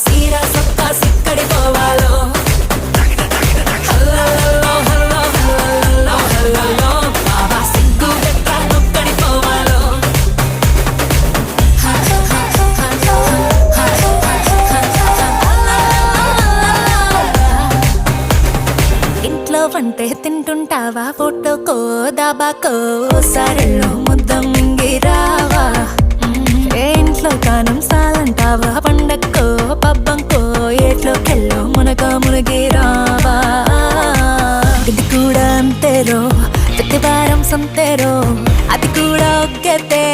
సీరా సొక్కా సిక్కడి పోవాలో హల్లల్లో hello హల్లల్లో హల్లల్లో బాబా సిగ్గు గట్ట నొక్కడి పోవాలో ఇంట్లో వంటే తింటుంటావా ఫోటోకో దాబాకో సరెల్లో ముద్ద మింగిరావా ఏ ఇంట్లో కానం సాలంటావా పండక్కో పబ్బంకో ఏట్లోకెళ్ళో మునిగిరావా ఇది కూడా అంతేరో ప్రతి వారం సంతేరో అది కూడా ఒగ్గతే